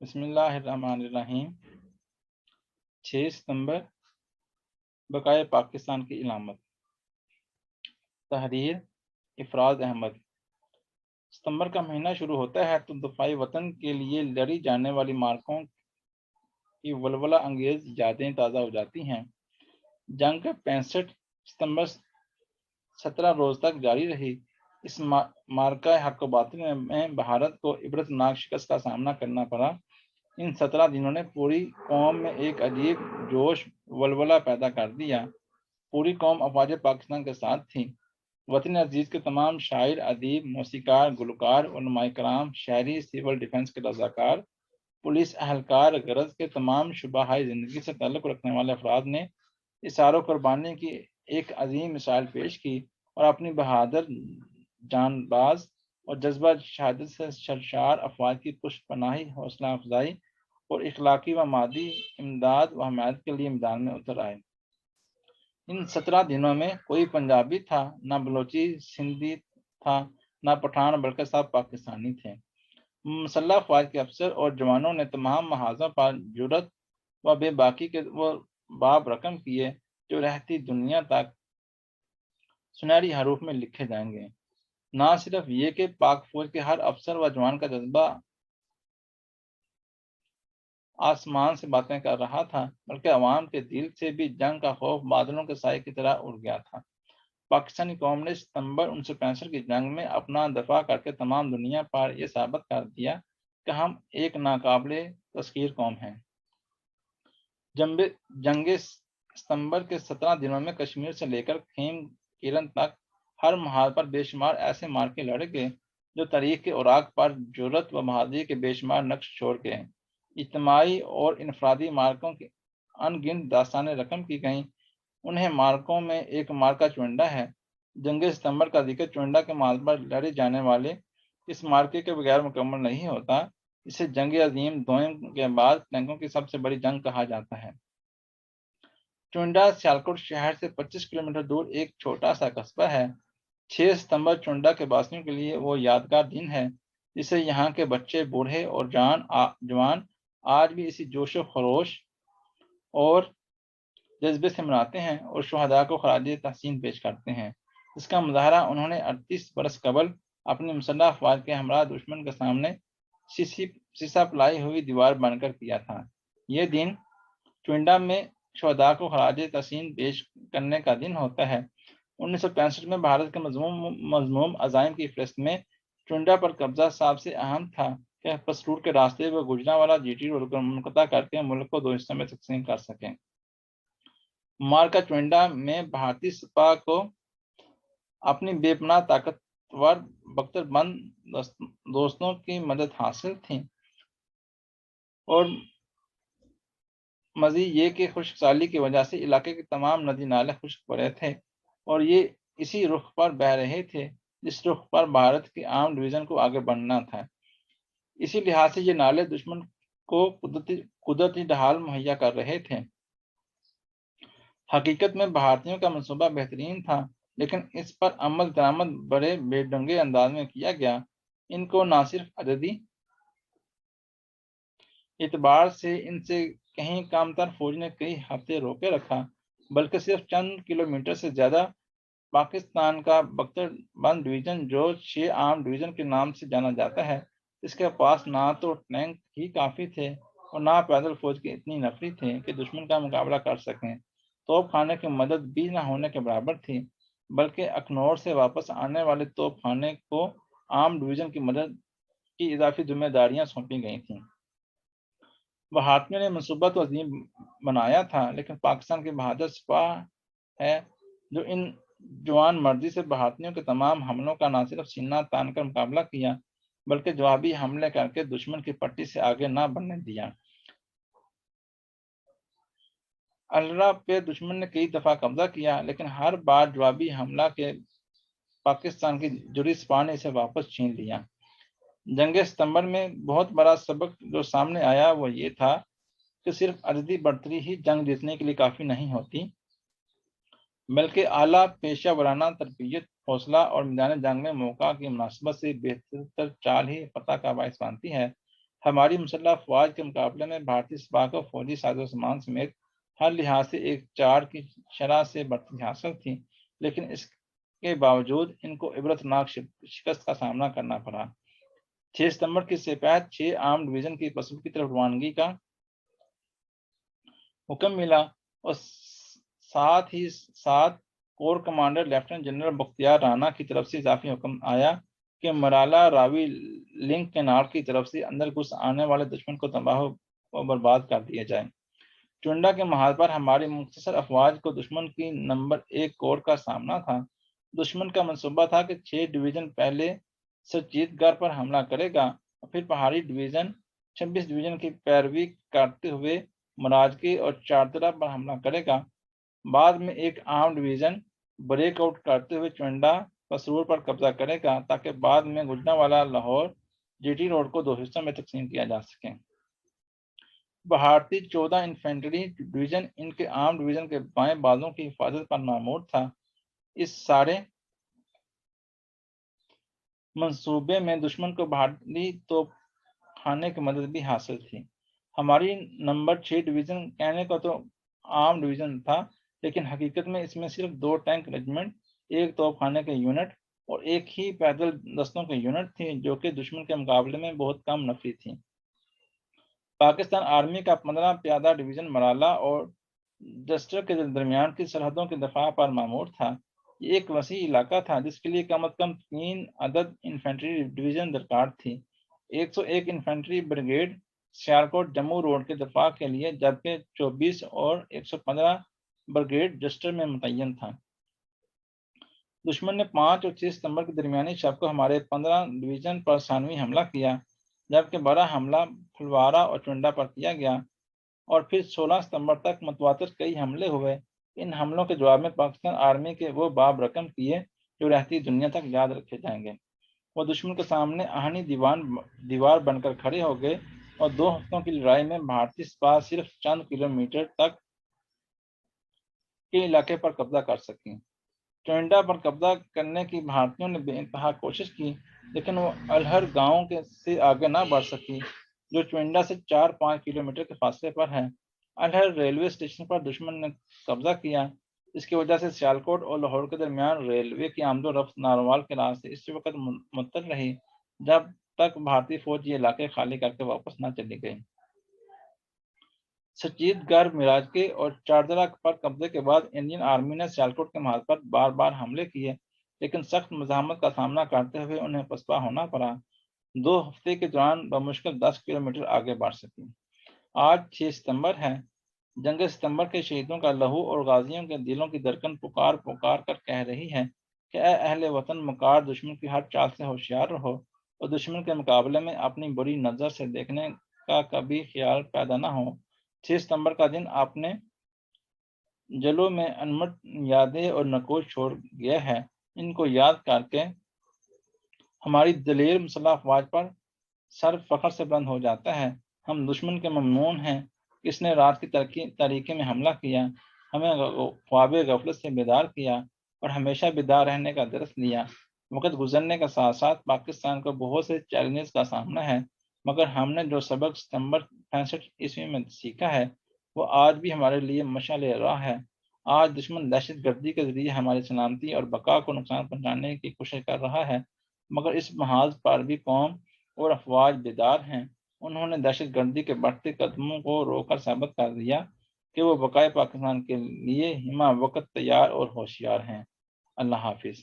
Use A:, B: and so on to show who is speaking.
A: بسم اللہ الرحمن الرحیم۔ 6 ستمبر بقائے پاکستان کی علامت۔ تحریر افراز احمد۔ ستمبر کا مہینہ شروع ہوتا ہے تو دفاعی وطن کے لیے لڑی جانے والی مارکوں کی ولولہ انگیز یادیں تازہ ہو جاتی ہیں۔ جنگ 65 ستمبر 17 روز تک جاری رہی۔ اس مارکہ حق و باطل میں بھارت کو عبرتناک شکست کا سامنا کرنا پڑا۔ ان 17 دنوں نے پوری قوم میں ایک عجیب جوش ولولہ پیدا کر دیا۔ پوری قوم افواج پاکستان کے ساتھ تھی۔ وطن عزیز کے تمام شاعر، ادیب، موسیقار، گلوکار، علماء کرام، شہری، سول ڈیفنس کے رضاکار، پولیس اہلکار، غرض کے تمام شعبۂ زندگی سے تعلق رکھنے والے افراد نے اظہار و قربانی کی ایک عظیم مثال پیش کی اور اپنی بہادر، جان باز اور جذبہ شہادت سے سرشار افواج کی پشت پناہی، حوصلہ افزائی اور اخلاقی و مادی امداد و حمایت کے لیے میدان میں اتر آئے۔ ان 17 دنوں میں کوئی پنجابی تھا، نہ بلوچی سندھی تھا، نہ پٹھان، بلکہ سب پاکستانی تھے۔ مسلح افواج کے افسر اور جوانوں نے تمام محاذوں پر جرأت و بے باکی کے وہ باب رقم کیے جو رہتی دنیا تک سنہری حروف میں لکھے جائیں گے۔ نہ صرف یہ کہ پاک فوج کے ہر افسر و جوان کا جذبہ آسمان سے باتیں کر رہا تھا، بلکہ عوام کے دل سے بھی جنگ کا خوف بادلوں کے سائے کی طرح اڑ گیا تھا۔ پاکستانی قوم نے ستمبر 1965 کی جنگ میں اپنا دفاع کر کے تمام دنیا پر یہ ثابت کر دیا کہ ہم ایک ناقابل تسخیر قوم ہیں۔ جنگ ستمبر کے 17 دنوں میں کشمیر سے لے کر خیم کرن تک ہر محاذ پر بے شمار ایسے مارکے لڑے گئے جو تاریخ کے اوراق پر جرأت و بہادری کے بے شمار نقش چھوڑ گئے۔ اجتماعی اور انفرادی مارکوں کی ان گنت داستانیں رقم کی گئیں۔ انہیں مارکوں میں ایک مارکہ چونڈا ہے۔ جنگ ستمبر کا ذکر چونڈا کے مارگ پر لڑے جانے والے اس مارکے کے بغیر مکمل نہیں ہوتا۔ اسے جنگ عظیم دوئم کے بعد ٹینکوں کی سب سے بڑی جنگ کہا جاتا ہے۔ چونڈا سیالکوٹ شہر سے 25 کلومیٹر دور ایک چھوٹا سا قصبہ ہے۔ 6 ستمبر چونڈا کے باسیوں کے لیے وہ یادگار دن ہے جسے یہاں کے بچے، بوڑھے اور جوان آج بھی اسی جوش و خروش اور جذبے سے مناتے ہیں اور شہداء کو خراج تحسین پیش کرتے ہیں۔ اس کا مظاہرہ انہوں نے 38 برس قبل اپنی مسلح افواج کے ہمراہ دشمن کے سامنے سیسا پلائی ہوئی دیوار بن کر کیا تھا۔ یہ دن چونڈا میں شہداء کو خراج تحسین پیش کرنے کا دن ہوتا ہے۔ 1965 میں بھارت کے مذموم عزائم کی فہرست میں چونڈا پر قبضہ سب سے اہم تھا کہ پسرور کے راستے وہ گجرانوالہ جی روڈ کو منقطع کر کے ملک کو 2 حصوں میں تقسیم کر سکیں۔ مارکا چونڈا میں بھارتی سپاہ کو اپنی بے پناہ طاقتور بختر بند دوستوں کی مدد حاصل تھی اور مزید یہ کہ خشک سالی کی وجہ سے علاقے کے تمام ندی نالے خشک پڑے تھے اور یہ اسی رخ پر بہہ رہے تھے جس رخ پر بھارت کی عام ڈویژن کو آگے بڑھنا تھا۔ اسی لحاظ سے یہ نالے دشمن کو قدرتی ڈھال مہیا کر رہے تھے۔ حقیقت میں بھارتیوں کا منصوبہ بہترین تھا، لیکن اس پر عمل درآمد بڑے بے ڈنگے انداز میں کیا گیا۔ ان کو نہ صرف عددی اعتبار سے ان سے کہیں کم تر فوج نے کئی ہفتے روکے رکھا، بلکہ صرف چند کلومیٹر سے زیادہ پاکستان کا بختر بند ڈویژن، جو 6 عام ڈویژن کے نام سے جانا جاتا ہے، اس کے پاس نہ تو ٹینک ہی کافی تھے اور نہ پیدل فوج کی اتنی نفری تھی کہ دشمن کا مقابلہ کر سکیں۔ توپ خانے کی مدد بھی نہ ہونے کے برابر تھی، بلکہ اخنور سے واپس آنے والے توپ خانے کو عام ڈویژن کی مدد کی اضافی ذمہ داریاں سونپی گئی تھیں۔ بھارتیوں نے منصوبہ تو عظیم بنایا تھا، لیکن پاکستان کی بہادر سپاہ ہے جو ان جوان مردی سے بھارتیوں کے تمام حملوں کا نہ صرف سینہ تان کر مقابلہ کیا، بلکہ جوابی حملے کر کے دشمن کی پٹی سے آگے نہ بڑھنے دیا۔ الرا پہ دشمن نے کئی دفعہ قبضہ کیا، لیکن ہر بار جوابی حملہ کے پاکستان کی جوری سپاہ نے اسے واپس چھین لیا۔ جنگ ستمبر میں بہت بڑا سبق جو سامنے آیا وہ یہ تھا کہ صرف عددی برتری ہی جنگ جیتنے کے لیے کافی نہیں ہوتی، بلکہ اعلیٰ پیشہ ورانہ تربیت، حوصلہ اور میدان جنگ میں موقع کی مناسبت سے بہتر چال ہی فتح کا باعث بنتی ہے۔ ہماری مسلح افواج کے مقابلے میں بھارتی سپاہ کو فوجی ساز و سامان سمیت ہر لحاظ سے ایک 4 کی شرح سے بڑھتی حاصل تھی، لیکن اس کے باوجود ان کو عبرتناک شکست کا سامنا کرنا پڑا۔ 6 ستمبر کی سپاہیت 6 آرم ڈویژن کی پسند کی طرف روانگی کا حکم ملا اور ساتھ ہی ساتھ corps commander lieutenant general Bakhtiar Rana کی طرف سے اضافی حکم آیا کہ مرالا راوی لنک کینال کی طرف سے اندر گھس آنے والے دشمن کو تباہ و برباد کر دیا جائے۔ چونڈا کے محاذ پر ہماری مختصر افواج کو دشمن کی نمبر 1 کور کا سامنا تھا۔ دشمن کا منصوبہ تھا کہ 6 ڈویژن پہلے سچیت گڑھ پر حملہ کرے گا اور پھر پہاڑی ڈویژن 26 ڈویژن کی پیروی کرتے ہوئے مراجگی اور چارترا پر حملہ کرے گا۔ بعد میں ایک عام ڈویژن بریک آؤٹ کرتے ہوئے چونڈا قصور پر قبضہ کرے گا تاکہ بعد میں Gujranwala Lahore G T road کو 2 حصوں میں تقسیم کیا جا سکے۔ بھارتی 14 انفینٹری ڈویژن ان کے عام ڈویژن کے بائیں بازوں کی حفاظت پر مامور تھا۔ اس سارے منصوبے میں دشمن کو بھاری توپ خانے کی مدد بھی حاصل تھی۔ ہماری نمبر 6 ڈویژن کہنے کو تو عام ڈویژن تھا، لیکن حقیقت میں اس میں صرف 2 ٹینک ریجمنٹ، 1 توپ خانے کے یونٹ اور 1 ہی پیدل دستوں کے یونٹ تھی، جو کہ دشمن کے مقابلے میں بہت کم نفری تھی۔ پاکستان آرمی کا 15 پیادہ ڈویژن مرالا اور جسٹر کے درمیان کی سرحدوں کے دفاع پر مامور تھا۔ یہ ایک وسیع علاقہ تھا جس کے لیے کم از کم 3 عدد انفینٹری ڈویژن درکار تھی۔ 101 infantry brigade Sialkot Jammu road کے دفاع کے لیے، جبکہ 24 اور 115 بریگیڈ جسٹر میں متعین تھا۔ دشمن نے 5 اور 6 ستمبر کی درمیانی شب کو ہمارے 15 ڈویژن پر ثانوی حملہ کیا، جبکہ بڑا حملہ پھلوارہ اور چونڈا پر کیا گیا، اور پھر 16 ستمبر تک متواتر کئی حملے ہوئے۔ ان حملوں کے جواب میں پاکستان آرمی کے وہ باب رقم کیے جو رہتی دنیا تک یاد رکھے جائیں گے۔ وہ دشمن کے سامنے آہنی دیوار بن کر کھڑے ہو گئے اور 2 ہفتوں کی لڑائی میں بھارتی سپاہ صرف چند کلومیٹر تک کے علاقے پر قبضہ کر سکیں۔ چونڈا پر قبضہ کرنے کی بھارتیوں نے بے انتہا کوشش کی، لیکن وہ الہر گاؤں سے آگے نہ بڑھ سکی، جو چونڈا سے 4-5 کلومیٹر کے فاصلے پر ہے۔ الہر ریلوے اسٹیشن پر دشمن نے قبضہ کیا، اس کی وجہ سے سیالکوٹ اور لاہور کے درمیان ریلوے کی آمد و رفت ناروال کے راستے اس وقت معطل رہی جب تک بھارتی فوج یہ علاقے خالی کر کے واپس نہ چلی گئی۔ سچیت گڑھ، مراجگی اور چاردرا پر قبضے کے بعد انڈین آرمی نے سیالکوٹ کے محاذ پر بار بار حملے کیے، لیکن سخت مزاحمت کا سامنا کرتے ہوئے انہیں پسپا ہونا پڑا۔ 2 ہفتے کے دوران بمشکل 10 کلومیٹر آگے بڑھ سکی۔ آج 6 ستمبر ہے۔ جنگ ستمبر کے شہیدوں کا لہو اور غازیوں کے دلوں کی دھڑکن پکار پکار کر کہہ رہی ہے کہ اے اہل وطن، مکار دشمن کی ہر چال سے ہوشیار رہو اور دشمن کے مقابلے میں اپنی بری نظر سے دیکھنے کا کبھی خیال پیدا نہ ہو۔ 6 ستمبر کا دن اپنے جلوں میں انمٹ یادیں اور نقوش چھوڑ گیا ہے۔ ان کو یاد کر کے ہماری دلیر مسلح افواج پر سر فخر سے بلند ہو جاتا ہے۔ ہم دشمن کے ممنون ہیں کہ اس نے رات کی تاریکی میں حملہ کیا، ہمیں خواب غفلت سے بیدار کیا اور ہمیشہ بیدار رہنے کا درس دیا۔ وقت گزرنے کے ساتھ ساتھ پاکستان کو بہت سے چیلنجز کا سامنا ہے، مگر ہم نے جو سبق ستمبر 65 میں سیکھا ہے وہ آج بھی ہمارے لیے مشعل راہ ہے۔ آج دشمن دہشت گردی کے ذریعے ہماری سلامتی اور بقا کو نقصان پہنچانے کی کوشش کر رہا ہے، مگر اس محاذ پر بھی قوم اور افواج بیدار ہیں۔ انہوں نے دہشت گردی کے بڑھتے قدموں کو روک کر ثابت کر دیا کہ وہ بقائے پاکستان کے لیے ہمہ وقت تیار اور ہوشیار ہیں۔ اللہ حافظ۔